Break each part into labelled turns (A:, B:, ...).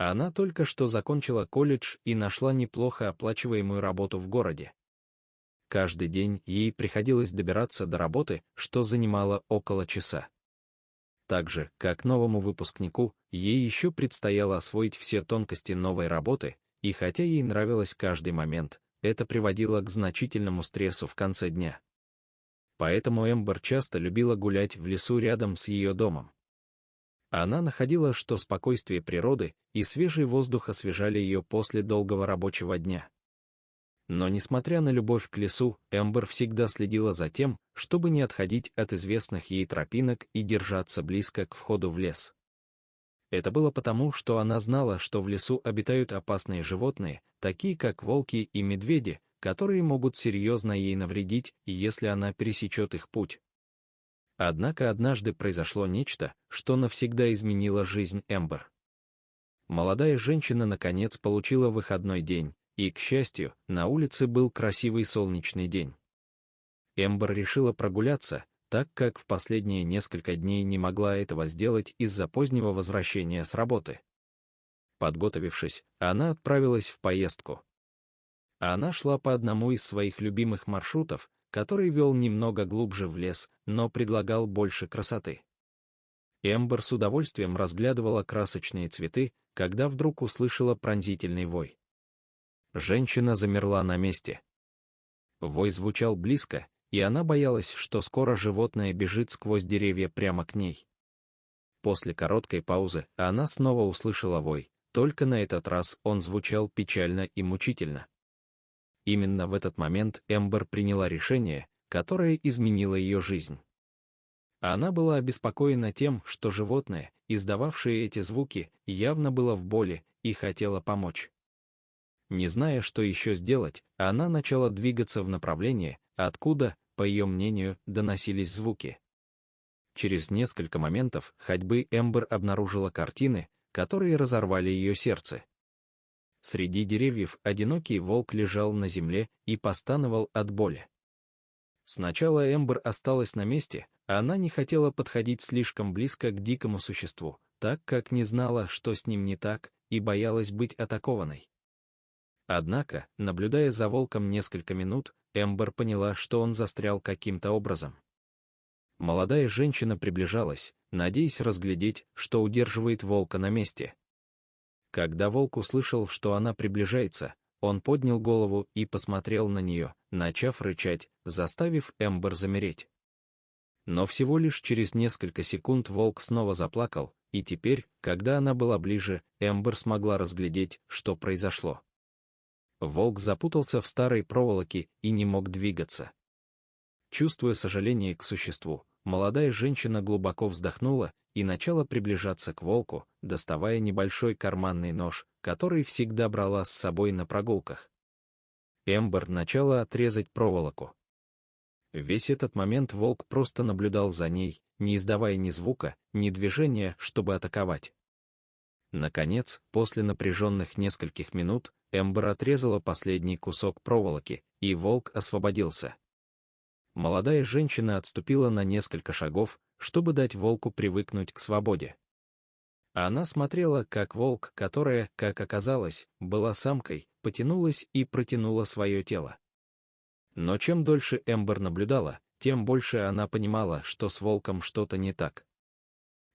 A: Она только что закончила колледж и нашла неплохо оплачиваемую работу в городе. Каждый день ей приходилось добираться до работы, что занимало около часа. Так же, как новому выпускнику, ей еще предстояло освоить все тонкости новой работы, и хотя ей нравилось каждый момент, это приводило к значительному стрессу в конце дня. Поэтому Эмбер часто любила гулять в лесу рядом с ее домом. Она находила, что спокойствие природы и свежий воздух освежали ее после долгого рабочего дня. Но несмотря на любовь к лесу, Эмбер всегда следила за тем, чтобы не отходить от известных ей тропинок и держаться близко к входу в лес. Это было потому, что она знала, что в лесу обитают опасные животные, такие как волки и медведи, которые могут серьезно ей навредить, если она пересечет их путь. Однако однажды произошло нечто, что навсегда изменило жизнь Эмбер. Молодая женщина наконец получила выходной день, и, к счастью, на улице был красивый солнечный день. Эмбер решила прогуляться, так как в последние несколько дней не могла этого сделать из-за позднего возвращения с работы. Подготовившись, она отправилась в поездку. Она шла по одному из своих любимых маршрутов, который вел немного глубже в лес, но предлагал больше красоты. Эмбер с удовольствием разглядывала красочные цветы, когда вдруг услышала пронзительный вой. Женщина замерла на месте. Вой звучал близко, и она боялась, что скоро животное бежит сквозь деревья прямо к ней. После короткой паузы она снова услышала вой, только на этот раз он звучал печально и мучительно. Именно в этот момент Эмбер приняла решение, которое изменило ее жизнь. Она была обеспокоена тем, что животное, издававшее эти звуки, явно было в боли и хотело помочь. Не зная, что еще сделать, она начала двигаться в направлении, откуда, по ее мнению, доносились звуки. Через несколько моментов ходьбы Эмбер обнаружила картины, которые разорвали ее сердце. Среди деревьев одинокий волк лежал на земле и постановал от боли. Сначала Эмбер осталась на месте, а она не хотела подходить слишком близко к дикому существу, так как не знала, что с ним не так, и боялась быть атакованной. Однако, наблюдая за волком несколько минут, Эмбер поняла, что он застрял каким-то образом. Молодая женщина приближалась, надеясь разглядеть, что удерживает волка на месте. Когда волк услышал, что она приближается, он поднял голову и посмотрел на нее, начав рычать, заставив Эмбер замереть. Но всего лишь через несколько секунд волк снова заплакал, и теперь, когда она была ближе, Эмбер смогла разглядеть, что произошло. Волк запутался в старой проволоке и не мог двигаться. Чувствуя сожаление к существу, молодая женщина глубоко вздохнула и начала приближаться к волку, доставая небольшой карманный нож, который всегда брала с собой на прогулках. Эмбер начала отрезать проволоку. Весь этот момент волк просто наблюдал за ней, не издавая ни звука, ни движения, чтобы атаковать. Наконец, после напряженных нескольких минут, Эмбер отрезала последний кусок проволоки, и волк освободился. Молодая женщина отступила на несколько шагов, чтобы дать волку привыкнуть к свободе. Она смотрела, как волк, которая, как оказалось, была самкой, потянулась и протянула свое тело. Но чем дольше Эмбер наблюдала, тем больше она понимала, что с волком что-то не так.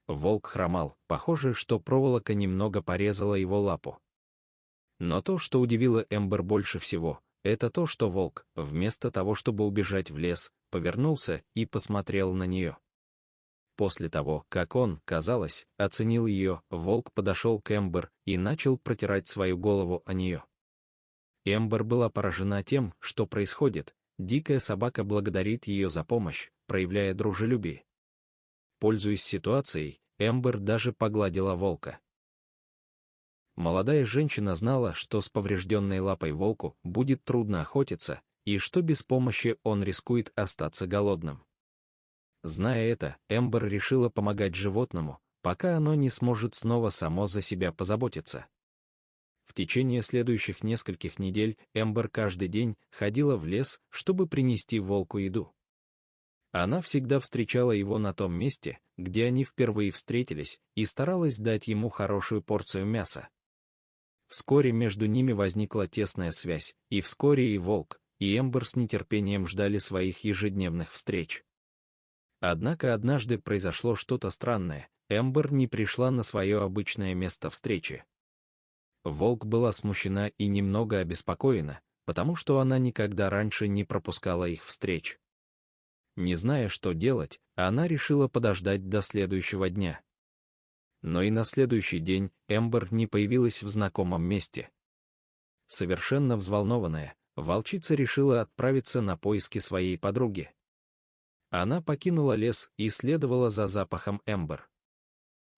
A: Волк хромал, похоже, что проволока немного порезала его лапу. Но то, что удивило Эмбер больше всего, это то, что волк, вместо того, чтобы убежать в лес, повернулся и посмотрел на нее. После того, как он, казалось, оценил ее, волк подошел к Эмбер и начал протирать свою голову о нее. Эмбер была поражена тем, что происходит. Дикая собака благодарит ее за помощь, проявляя дружелюбие. Пользуясь ситуацией, Эмбер даже погладила волка. Молодая женщина знала, что с поврежденной лапой волку будет трудно охотиться, и что без помощи он рискует остаться голодным. Зная это, Эмбер решила помогать животному, пока оно не сможет снова само за себя позаботиться. В течение следующих нескольких недель Эмбер каждый день ходила в лес, чтобы принести волку еду. Она всегда встречала его на том месте, где они впервые встретились, и старалась дать ему хорошую порцию мяса. Вскоре между ними возникла тесная связь, и вскоре и Волк, и Эмбер с нетерпением ждали своих ежедневных встреч. Однако однажды произошло что-то странное, Эмбер не пришла на свое обычное место встречи. Волк была смущена и немного обеспокоена, потому что она никогда раньше не пропускала их встреч. Не зная, что делать, она решила подождать до следующего дня. Но и на следующий день Эмбер не появилась в знакомом месте. Совершенно взволнованная, волчица решила отправиться на поиски своей подруги. Она покинула лес и следовала за запахом Эмбер.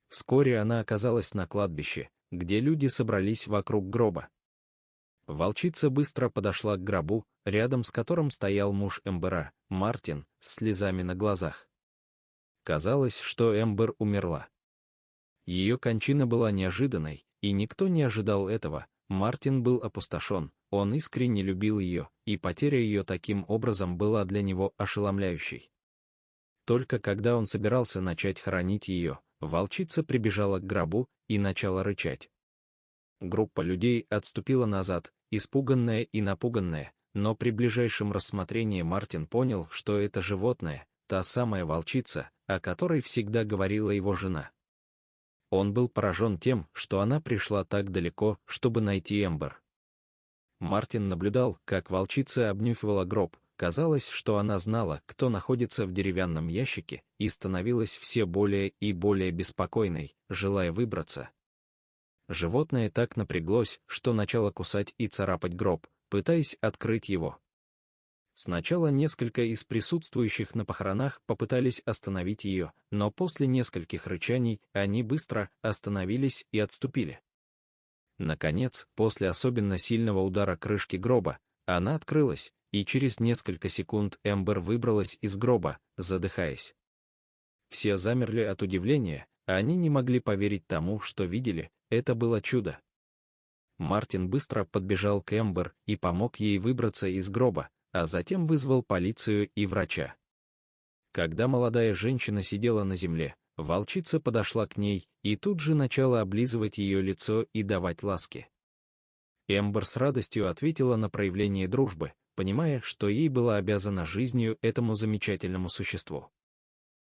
A: Вскоре она оказалась на кладбище, где люди собрались вокруг гроба. Волчица быстро подошла к гробу, рядом с которым стоял муж Эмбера, Мартин, с слезами на глазах. Казалось, что Эмбер умерла. Ее кончина была неожиданной, и никто не ожидал этого. Мартин был опустошен, он искренне любил ее, и потеря ее таким образом была для него ошеломляющей. Только когда он собирался начать хоронить ее, волчица прибежала к гробу и начала рычать. Группа людей отступила назад, испуганная и напуганная, но при ближайшем рассмотрении Мартин понял, что это животное, та самая волчица, о которой всегда говорила его жена. Он был поражен тем, что она пришла так далеко, чтобы найти Эмбер. Мартин наблюдал, как волчица обнюхивала гроб, казалось, что она знала, кто находится в деревянном ящике, и становилась все более и более беспокойной, желая выбраться. Животное так напряглось, что начало кусать и царапать гроб, пытаясь открыть его. Сначала несколько из присутствующих на похоронах попытались остановить ее, но после нескольких рычаний они быстро остановились и отступили. Наконец, после особенно сильного удара крышки гроба, она открылась, и через несколько секунд Эмбер выбралась из гроба, задыхаясь. Все замерли от удивления, а они не могли поверить тому, что видели, это было чудо. Мартин быстро подбежал к Эмбер и помог ей выбраться из гроба, а затем вызвал полицию и врача. Когда молодая женщина сидела на земле, волчица подошла к ней и тут же начала облизывать ее лицо и давать ласки. Эмбер с радостью ответила на проявление дружбы, понимая, что ей была обязана жизнью этому замечательному существу.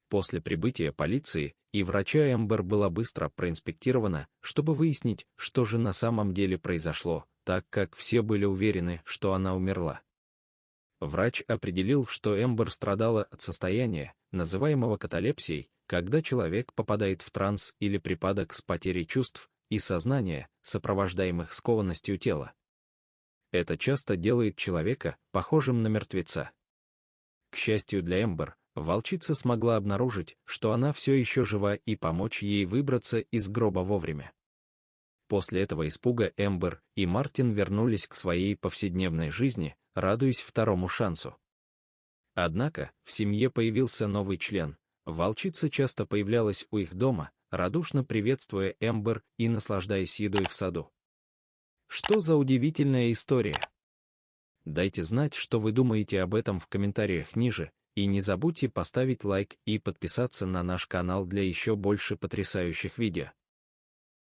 A: После прибытия полиции и врача Эмбер была быстро проинспектирована, чтобы выяснить, что же на самом деле произошло, так как все были уверены, что она умерла. Врач определил, что Эмбер страдала от состояния, называемого каталепсией, когда человек попадает в транс или припадок с потерей чувств и сознания, сопровождаемых скованностью тела. Это часто делает человека похожим на мертвеца. К счастью для Эмбер, волчица смогла обнаружить, что она все еще жива, и помочь ей выбраться из гроба вовремя. После этого испуга Эмбер и Мартин вернулись к своей повседневной жизни, радуясь второму шансу. Однако, в семье появился новый член. Волчица часто появлялась у их дома, радушно приветствуя Эмбер и наслаждаясь едой в саду. Что за удивительная история? Дайте знать, что вы думаете об этом в комментариях ниже, и не забудьте поставить лайк и подписаться на наш канал для еще больше потрясающих видео.